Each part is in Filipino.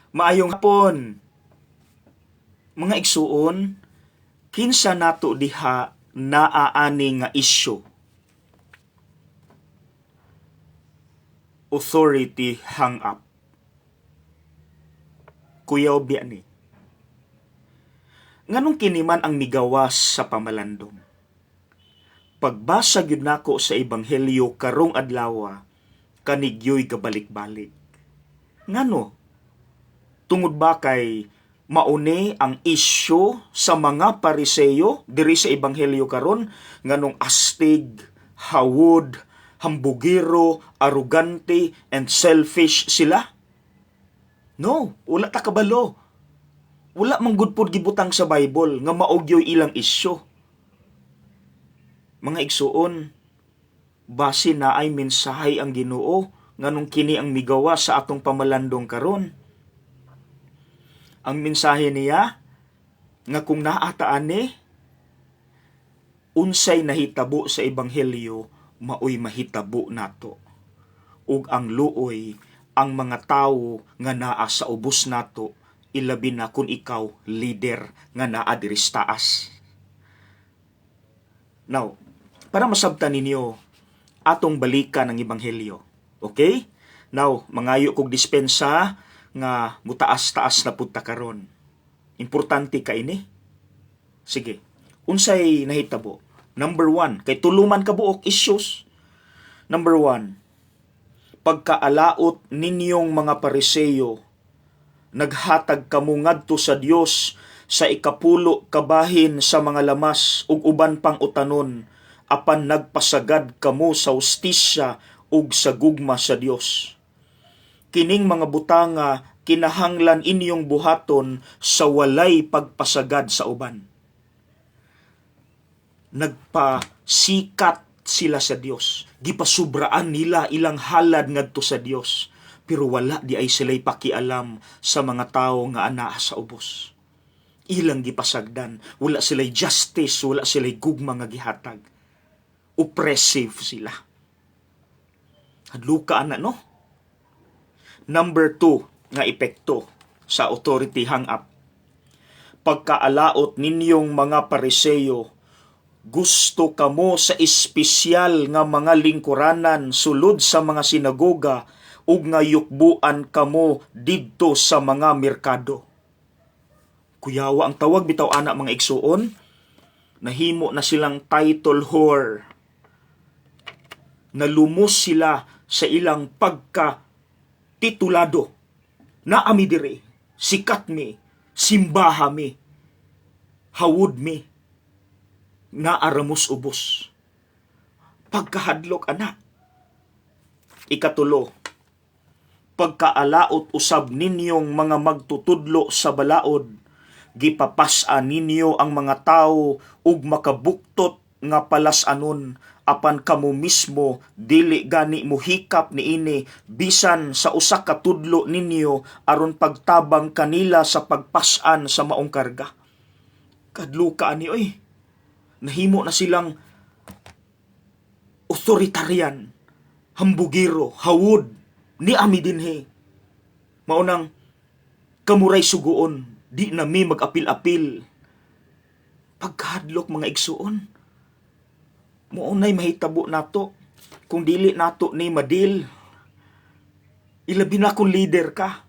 Maayong hapon, mga igsuon, kinsa nato diha naaani nga isyu. Authority hang up. Kuyaw biya ni. Nganong kini man ang migawas sa pamalandong? Pagbasa gyud nako sa ebanghelyo karong adlaw, kanigyoy gabalik-balik. Ngano? Tungod ba kay mauni ang isyu sa mga Pariseyo diri sa ebanghelyo karon nganong astig, hawod, hambugiro, arugante, and selfish sila? No, wala ta kabalo. Wala manggudpod gibutang sa Bible nga maogyoy ilang isyu. Mga igsuon, base na ay mensahe ang Ginoo nganong kini ang migawa sa atong pamalandong karon. Ang mensahe niya nga kung naataan ni unsay nahitabo sa ebanghelyo maoy mahitabo nato. Ug ang luoy ang mga tawo nga naa sa ubos nato, ilabi na kung ikaw leader nga naa diri sa taas. Now, para masabtan ninyo atong balikan ng ebanghelyo. Okay? Now, mangayo kog dispensa nga mutaas-taas na punta karon. Importante ka ini. Sige. Unsay nahitabo? Number 1, kay tuluman ka buok issues. Number 1, pagkaalaot ninyong mga Pariseyo, naghatag kamo ngadto sa Dios sa ikapulo kabahin sa mga lamas ug uban pang utanon, apan nagpasagad kamo sa hustisya ug sa gugma sa Dios. Kining mga butanga kinahanglan inyong buhaton sa walay pagpasagad sa uban. Nagpasikat sila sa Dios. Gipasubraan nila ilang halad ngadto sa Dios. Pero wala di ay sila'y pakialam sa mga tao nga ana sa ubos. Ilang gipasagdan. Wala sila'y justice, wala sila'y gugma nga gihatag. Oppressive sila. Hadluka ana, no? Number 2 nga epekto sa authority hang up. Pagkaalaot ninyong mga Pariseyo, gusto kamo sa espesyal nga mga lingkuranan sulod sa mga sinagoga ug nga yukbuan kamo didto sa mga merkado. Kuyawa ang tawag bitaw ana mga igsuon, nahimo na silang title whore. Nalumos sila sa ilang pagka-titulado. Naami diri, sikat mi, simbaha mi, hawod mi, naaramos ubos. Pagkahadlok ana. Ikatulo, pagkaalaot usab ninyong mga magtutudlo sa balaod, gipapasa ninyo ang mga tao ug makabuktot nga palas-anon, apan kamo mismo dili gani mohikap niini bisan sa usa ka tudlo ninyo aron pagtabang kanila sa pagpas-an sa maong karga. Kadluka ani oy. Nahimo na silang authoritarian, hambugiro, hawod, ni ami dinhi. Maunang kamuray suguon, di na mi mag-apil-apil. Pagkahadlok mga igsuon, maunay mahitabo nato kung dili nato ni madil. Ilabi na kung leader ka.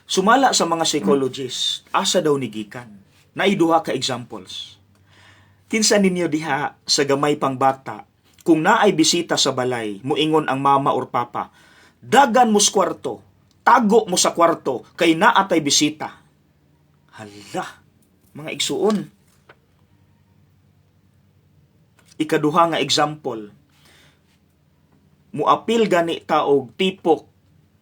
Sumala sa mga psychologists, asa daw ni gikan. Naiduha ka examples. Kinsa ninyo diha sa gamay pang bata, kung naay bisita sa balay, muingon ang mama or papa, dagan mo sa kwarto, tago mo sa kwarto, kay naatay bisita. Hala, mga igsuon. Ikaduha nga example, muapil gani taog tipok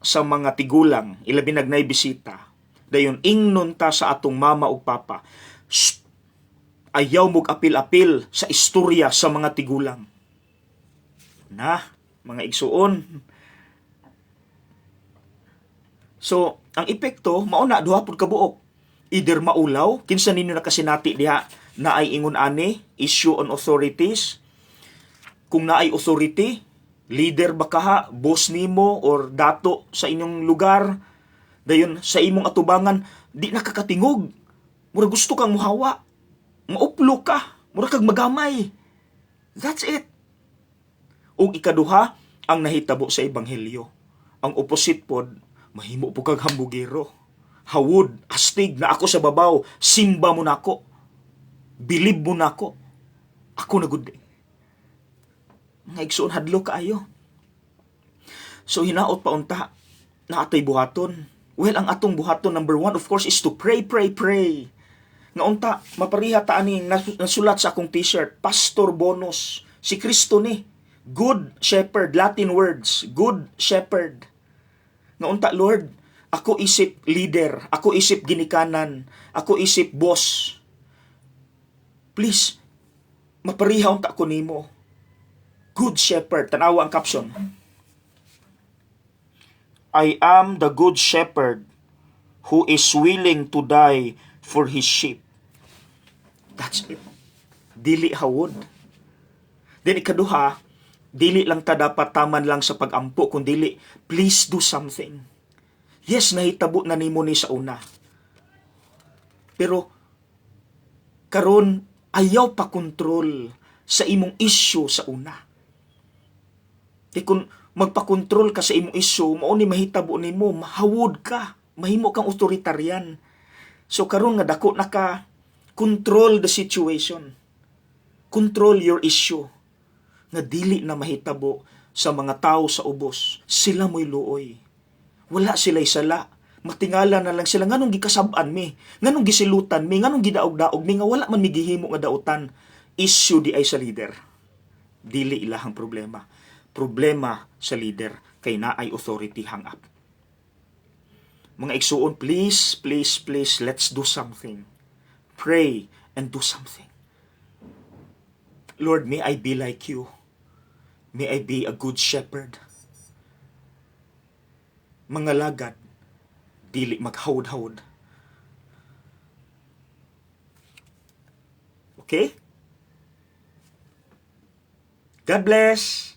sa mga tigulang, ilabi nagnay bisita, dayon ingnon ta sa atong mama ug papa, ayaw mog apil-apil sa istorya sa mga tigulang. Na, mga igsuon. So, ang epekto, mauna, duha pud kabuok. Either maulaw, kinsa ninyo nakasinati diha na ay ingon ani, issue on authorities. Kung naay authority, leader ba kaha, boss nimo or dato sa inyong lugar, Dayon sa imong atubangan, di nakakatingog. Mura gusto kang muhawa. Mauplo ka. Mura kag magamay. That's it. Ug ikaduha, ang nahitabo sa ebanghelyo. Ang opposite pod, mahimo po kag hambugero. Hawod, astig na ako sa babaw, simba mo nako. Bilib mo nako. Ako na gud. Nga igsoon hadlo kaayo. So hinaot pa unta na atay buhaton. Well, ang atong buhaton number 1 of course is to pray, pray, pray. Nga unta mapariha ta ani nasulat sa akong t-shirt, Pastor Bonus, si Kristo ni Good Shepherd, Latin words, Good Shepherd. Nga unta, Lord, ako isip leader, ako isip ginikanan, ako isip boss. Please, mapariha unta ko nimo. Good Shepherd. Tanawa ang caption. I am the good shepherd who is willing to die for his sheep. That's it. Dili hawod. Then ikaduha, dili lang ta dapat taman lang sa pag-ampo, kung dili, please do something. Yes, nahitabo na nimo ni sa una. Pero, karon ayaw pa kontrol sa imong issue sa una. Kung magpakontrol ka sa imong issue, mao ni mahitabo nimo, mahawod ka, mahimo kang authoritarian. So karon nga dako na ka, control the situation. Control your issue. Nga dili na mahitabo sa mga tao sa ubos. Sila mo'y luoy. Wala sila'y sala. Matingala na lang sila, nganong gikasab-an mi, nganong gisilutan mi, nganong gidaog-daog mi, nga wala man migihimo nga dautan. Issue di ay sa leader. Dili ilahang problema. Problema sa leader kay naay authority hang up. Mga igsuon, please, please, please, let's do something. Pray and do something. Lord, may I be like you. May I be a good shepherd. Mga lagad, dili maghawd-hawd. Okay? God bless!